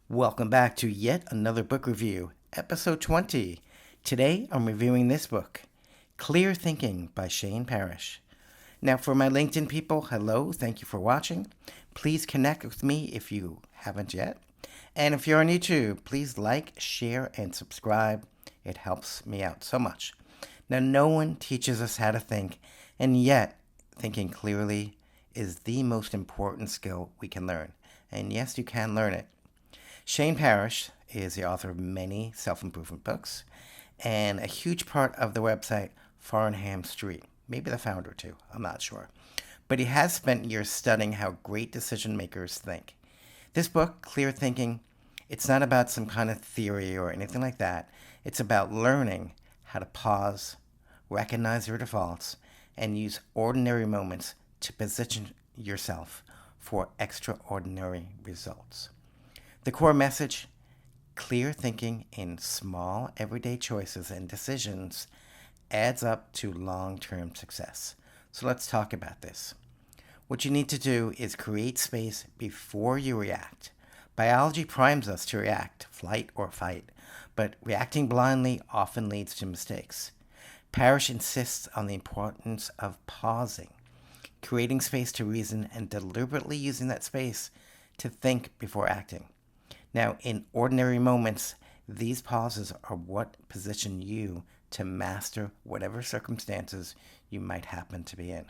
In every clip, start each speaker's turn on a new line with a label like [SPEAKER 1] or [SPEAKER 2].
[SPEAKER 1] Welcome back to yet another book review, episode 20. Today I'm reviewing this book, Clear Thinking by Shane Parrish. Now, for my LinkedIn people, hello, thank you for watching. Please connect with me if you haven't yet. And if you're on YouTube, please like, share, and subscribe. It helps me out so much. Now, no one teaches us how to think, and yet, thinking clearly is the most important skill we can learn. And yes, you can learn it. Shane Parrish is the author of many self-improvement books and a huge part of the website Farnham Street. Maybe the founder too, I'm not sure. But he has spent years studying how great decision makers think. This book, Clear Thinking, it's not about some kind of theory or anything like that. It's about learning how to pause, recognize your defaults, and use ordinary moments to position yourself for extraordinary results. The core message: clear thinking in small, everyday choices and decisions adds up to long-term success. So let's talk about this. What you need to do is create space before you react. Biology primes us to react, flight or fight, but reacting blindly often leads to mistakes. Parrish insists on the importance of pausing, creating space to reason, and deliberately using that space to think before acting. Now, in ordinary moments, these pauses are what position you to master whatever circumstances you might happen to be in.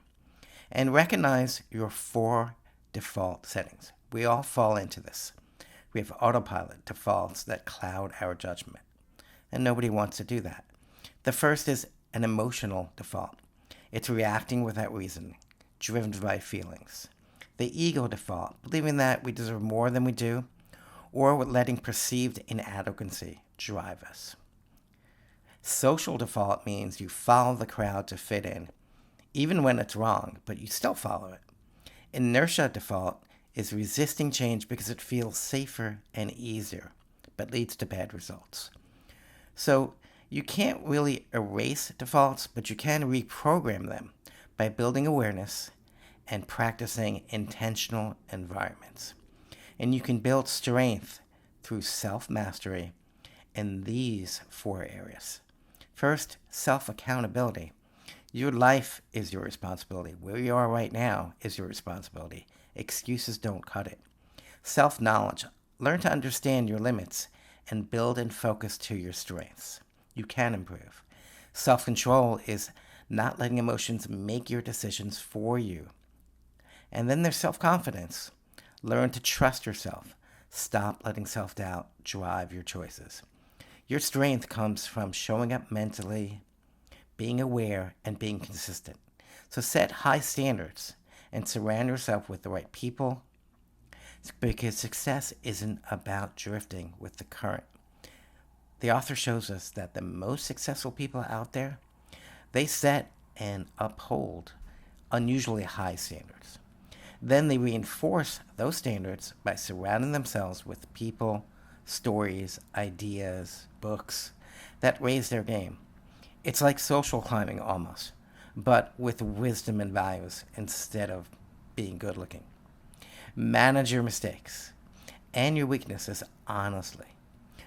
[SPEAKER 1] And recognize your 4 default settings. We all fall into this. We have autopilot defaults that cloud our judgment, and nobody wants to do that. The first is an emotional default. It's reacting without reason, driven by feelings. The ego default, believing that we deserve more than we do, or with letting perceived inadequacy drive us. Social default means you follow the crowd to fit in, even when it's wrong, but you still follow it. Inertia default is resisting change because it feels safer and easier, but leads to bad results. So you can't really erase defaults, but you can reprogram them by building awareness and practicing intentional environments. And you can build strength through self-mastery in these 4 areas. First, self-accountability. Your life is your responsibility. Where you are right now is your responsibility. Excuses don't cut it. Self-knowledge. Learn to understand your limits and build and focus to your strengths. You can improve. Self-control is not letting emotions make your decisions for you. And then there's self-confidence. Learn to trust yourself. Stop letting self-doubt drive your choices. Your strength comes from showing up mentally, being aware, and being consistent. So set high standards and surround yourself with the right people, because success isn't about drifting with the current. The author shows us that the most successful people out there, they set and uphold unusually high standards. Then they reinforce those standards by surrounding themselves with people, stories, ideas, books that raise their game. It's like social climbing almost, but with wisdom and values instead of being good looking. Manage your mistakes and your weaknesses honestly.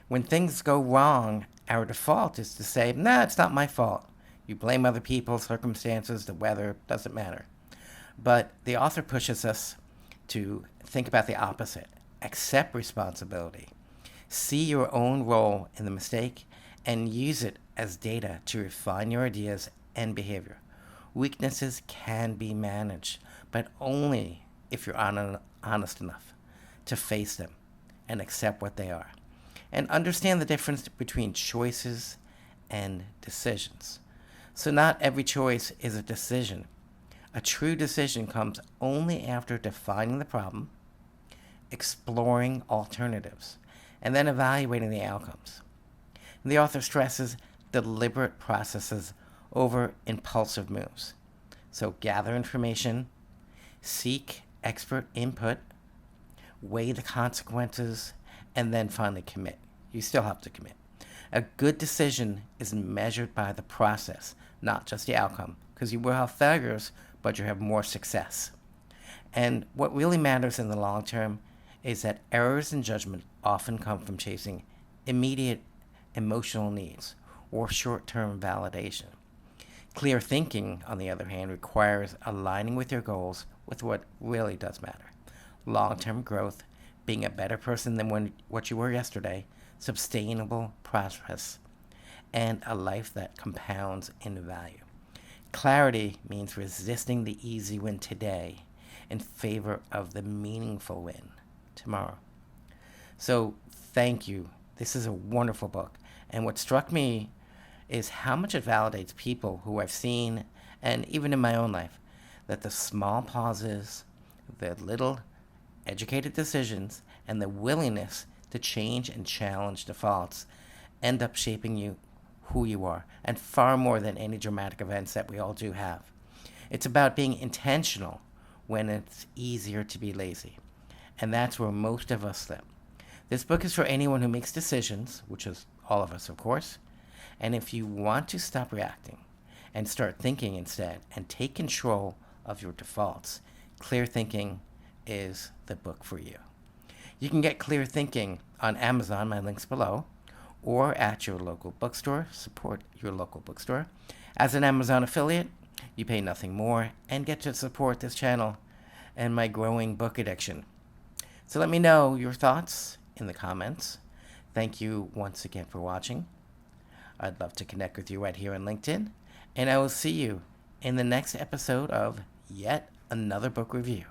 [SPEAKER 1] When things go wrong, our default is to say, nah, it's not my fault. You blame other people, circumstances, the weather, doesn't matter. But the author pushes us to think about the opposite. Accept responsibility. See your own role in the mistake and use it as data to refine your ideas and behavior. Weaknesses can be managed, but only if you're honest enough to face them and accept what they are. And understand the difference between choices and decisions. So not every choice is a decision. A true decision comes only after defining the problem, exploring alternatives, and then evaluating the outcomes. And the author stresses deliberate processes over impulsive moves. So gather information, seek expert input, weigh the consequences, and then finally commit. You still have to commit. A good decision is measured by the process, not just the outcome, because you will have failures, but you have more success. And what really matters in the long term is that errors in judgment often come from chasing immediate emotional needs or short-term validation. Clear thinking, on the other hand, requires aligning with your goals with what really does matter. Long-term growth, being a better person than what you were yesterday, sustainable progress, and a life that compounds in value. Clarity means resisting the easy win today in favor of the meaningful win tomorrow. So, thank you. This is a wonderful book. And what struck me is how much it validates people who I've seen, and even in my own life, that the small pauses, the little educated decisions, and the willingness to change and challenge defaults end up shaping you who you are, and far more than any dramatic events that we all do have. It's about being intentional when it's easier to be lazy. And that's where most of us slip. This book is for anyone who makes decisions, which is all of us, of course. And if you want to stop reacting and start thinking instead and take control of your defaults, Clear Thinking is the book for you. You can get Clear Thinking on Amazon, my link's below, or at your local bookstore. Support your local bookstore. As an Amazon affiliate, you pay nothing more and get to support this channel and my growing book addiction. So let me know your thoughts in the comments. Thank you once again for watching. I'd love to connect with you right here on LinkedIn, and I will see you in the next episode of yet another book review.